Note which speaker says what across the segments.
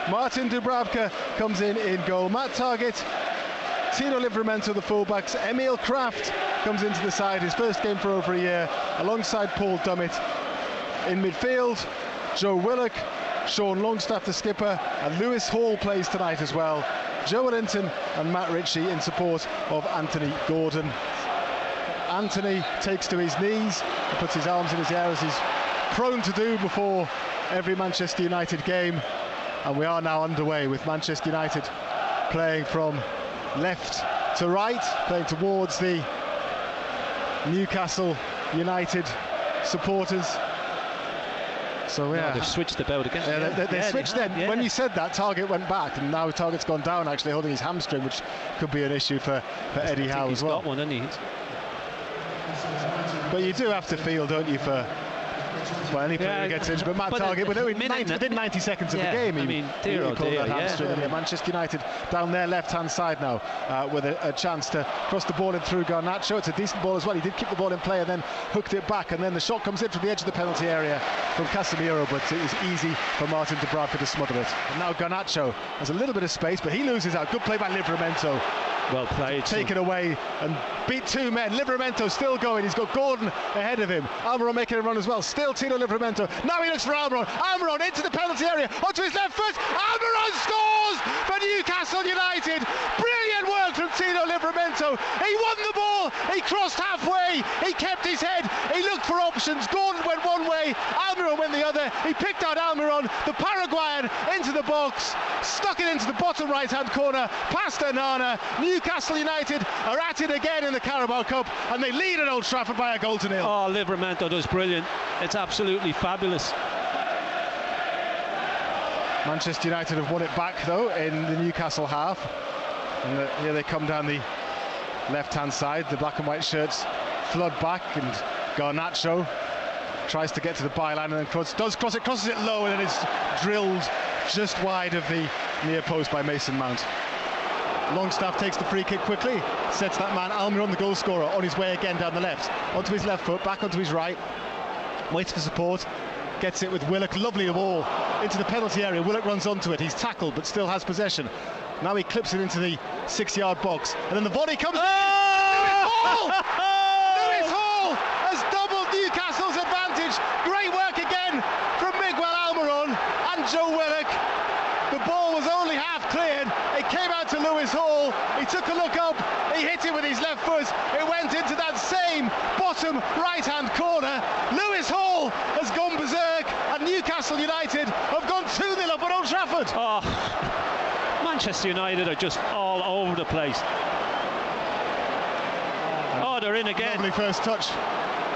Speaker 1: Martin Dubravka comes in goal. Matt Targett, Tino Livramento, the fullbacks. Emil Kraft comes into the side, his first game for over a year, alongside Paul Dummett. In midfield, Joe Willock, Sean Longstaff, the skipper, and Lewis Hall plays tonight as well. Joe Linton and Matt Ritchie in support of Anthony Gordon. Anthony takes to his knees and puts his arms in his air as he's prone to do before every Manchester United game. And we are now underway with Manchester United playing from left to right, playing towards the Newcastle United supporters. So yeah,
Speaker 2: they've switched about again.
Speaker 1: Yeah, they switched then. Yeah. When you said that, Targett went back, and now Targett's gone down, actually holding his hamstring, which could be an issue for Eddie Howe as well.
Speaker 2: He's got one, hasn't he?
Speaker 1: But you do have to feel, don't you, for any player gets injured. But Matt Targett, within 90 seconds of the game, he pulled that hamstring. And Manchester United down their left-hand side now with a chance to cross the ball in through Garnacho. It's a decent ball as well. He did keep the ball in play and then hooked it back. And then the shot comes in from the edge of the penalty area from Casemiro, but it was easy for Martin Dubravka to smother it. And now Garnacho has a little bit of space, but he loses out. Good play by Livramento.
Speaker 2: Well played.
Speaker 1: Take it away and beat two men. Livramento still going. He's got Gordon ahead of him. Almiron making a run as well. Still Tino Livramento. Now he looks for Almiron. Almiron into the penalty area. Onto his left foot. Almiron scores for Newcastle United. Brilliant work from Tino Livramento. He won the ball. He crossed halfway. He kept his head. He looked for options. Gordon went one way. Almiron went the other. He picked out Almiron, the Paraguayan, into the box. Stuck it into the bottom right-hand corner. Past Onana. Newcastle United are at it again in the Carabao Cup, and they lead at Old Trafford by a goal to nil.
Speaker 2: Oh, Livramento does brilliant. It's absolutely fabulous.
Speaker 1: Manchester United have won it back though in the Newcastle half, and here they come down the left-hand side. The black and white shirts flood back, and Garnacho tries to get to the byline and then crosses it low, and then it's drilled just wide of the near post by Mason Mount. Longstaff takes the free kick quickly, sets that man Almiron, the goal scorer, on his way again down the left, onto his left foot, back onto his right, waits for support, gets it with Willock. Lovely ball into the penalty area. Willock runs onto it. He's tackled but still has possession. Now he clips it into the 6-yard box, and then the volley comes. Oh! Lewis Hall has doubled Newcastle's advantage. Great work again from Miguel Almiron and Joe Willock. The ball was only half cleared. It came out to Lewis Hall. He took a look up. He hit it with his left foot. It went into that same bottom right-hand corner. Lewis Hall has gone berserk, and Newcastle United have gone 2-0 up at Old Trafford.
Speaker 2: Oh, Manchester United are just all over the place. Oh, they're in again.
Speaker 1: Lovely first touch.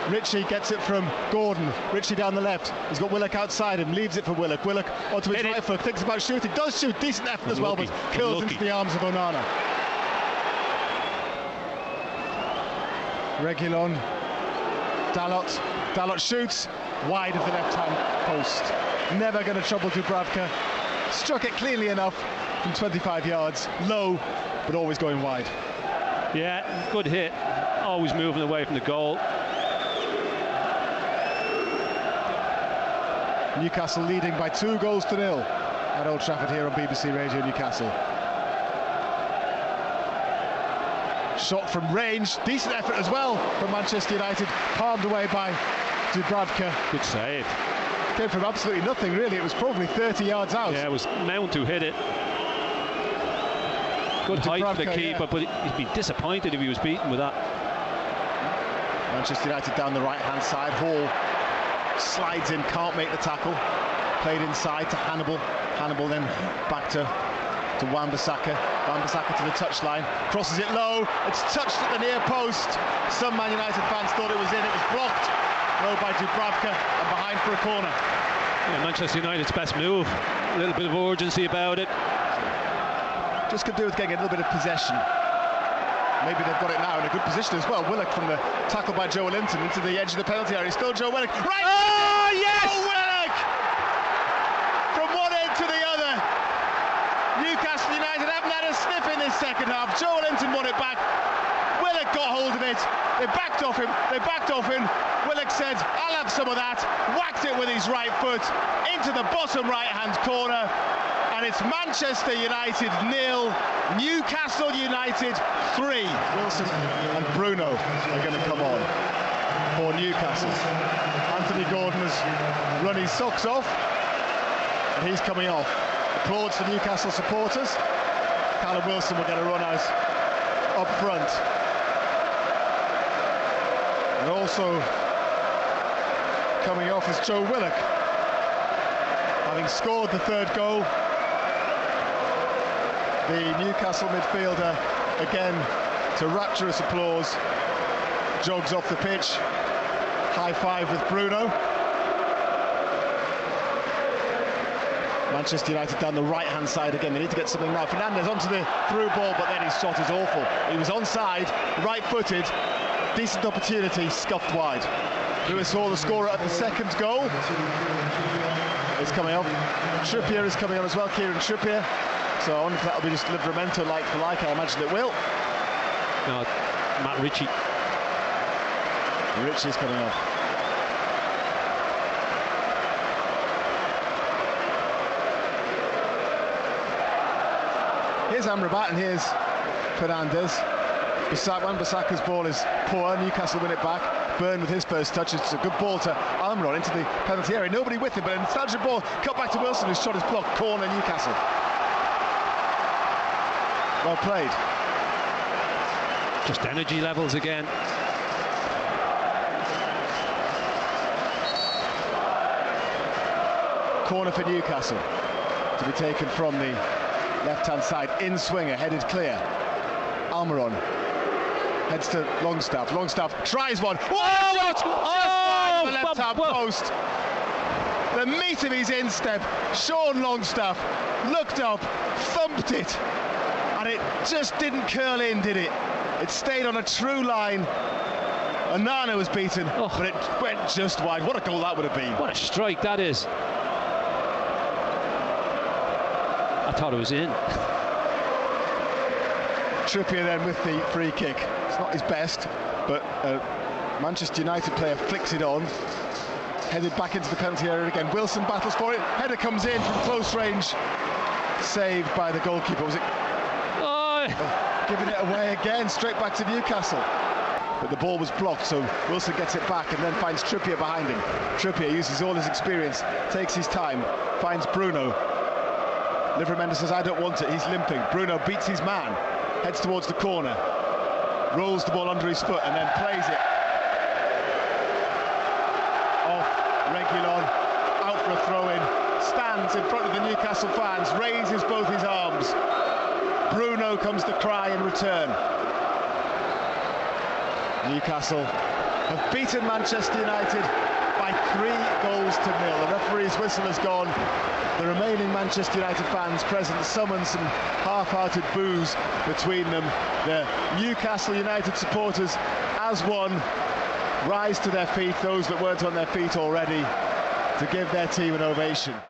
Speaker 1: Ritchie gets it from Gordon. Ritchie down the left. He's got Willock outside him. Leaves it for Willock. Willock onto his right foot. Thinks about shooting. Does shoot. Decent effort as well, but kills into the arms of Onana. Reguilon. Dalot shoots wide of the left-hand post. Never going to trouble Dubravka. Struck it cleanly enough from 25 yards. Low, but always going wide.
Speaker 2: Yeah, good hit. Always moving away from the goal.
Speaker 1: Newcastle leading by 2-0 at Old Trafford here on BBC Radio Newcastle. Shot from range, decent effort as well from Manchester United, palmed away by Dubravka.
Speaker 2: Good save.
Speaker 1: Came from absolutely nothing really, it was probably 30 yards out.
Speaker 2: Yeah, it was Mount who hit it. Good height for the keeper, but he'd be disappointed if he was beaten with that.
Speaker 1: Manchester United down the right-hand side. Hall slides in, can't make the tackle. Played inside to Hannibal. Hannibal then back to Wan-Bissaka. Wan-Bissaka to the touchline. Crosses it low. It's touched at the near post. Some Man United fans thought it was in. It was blocked. Low by Dubravka and behind for a corner.
Speaker 2: Yeah, Manchester United's best move. A little bit of urgency about it.
Speaker 1: Just could do with getting a little bit of possession. Maybe they've got it now in a good position as well. Willock from the tackle by Joe Linton into the edge of the penalty area. Still Joe Willock. Right!
Speaker 2: Oh, yes!
Speaker 1: Joe Willock! From one end to the other. Newcastle United haven't had a sniff in this second half. Joe Linton won it back. Willock got hold of it. They backed off him. Willock said, I'll have some of that. Whacked it with his right foot into the bottom right-hand corner. And it's Manchester United 0, Newcastle United 3. Wilson and Bruno are going to come on for Newcastle. Anthony Gordon has run his socks off, and he's coming off. Applauds for Newcastle supporters. Callum Wilson will get a run out up front. And also coming off is Joe Willock, having scored the third goal. The Newcastle midfielder, again to rapturous applause, jogs off the pitch. High five with Bruno. Manchester United down the right-hand side again. They need to get something now. Fernandes onto the through ball, but then his shot is awful. He was onside, right-footed, decent opportunity, scuffed wide. Lewis Hall, the scorer at the second goal, is coming on. Trippier is coming on as well, Kieran Trippier. So I wonder if that'll be just Livramento like for like. I imagine it will.
Speaker 2: No, Matt Ritchie.
Speaker 1: Ritchie's coming off. Here's Amrabat and here's Fernandes. Bissaka's ball is poor. Newcastle win it back. Byrne with his first touch. It's a good ball to Almiron into the penalty area. Nobody with him, but an intelligent ball cut back to Wilson, whose shot is blocked. Corner, Newcastle. Well played.
Speaker 2: Just energy levels again.
Speaker 1: Corner for Newcastle to be taken from the left-hand side. In swinger, headed clear. Almiron heads to Longstaff. Longstaff tries one. What a shot! Just the left-hand post. The meat of his instep. Sean Longstaff looked up, thumped it, and it just didn't curl in, did it? It stayed on a true line. Onana was beaten, but it went just wide. What a goal that would have been.
Speaker 2: What a strike that is. I thought it was in.
Speaker 1: Trippier then with the free kick. It's not his best, but Manchester United player flicks it on. Headed back into the penalty area again. Wilson battles for it. Header comes in from close range. Saved by the goalkeeper. Was it? Giving it away again, straight back to Newcastle. But the ball was blocked, so Wilson gets it back and then finds Trippier behind him. Trippier uses all his experience, takes his time, finds Bruno. Livramento says, I don't want it, he's limping. Bruno beats his man, heads towards the corner, rolls the ball under his foot and then plays it off Reguilon, out for a throw-in, stands in front of the Newcastle fans, raises both his arms. Bruno comes to cry in return. Newcastle have beaten Manchester United by 3 goals to 0. The referee's whistle has gone. The remaining Manchester United fans present summon some half-hearted boos between them. The Newcastle United supporters, as one, rise to their feet, those that weren't on their feet already, to give their team an ovation.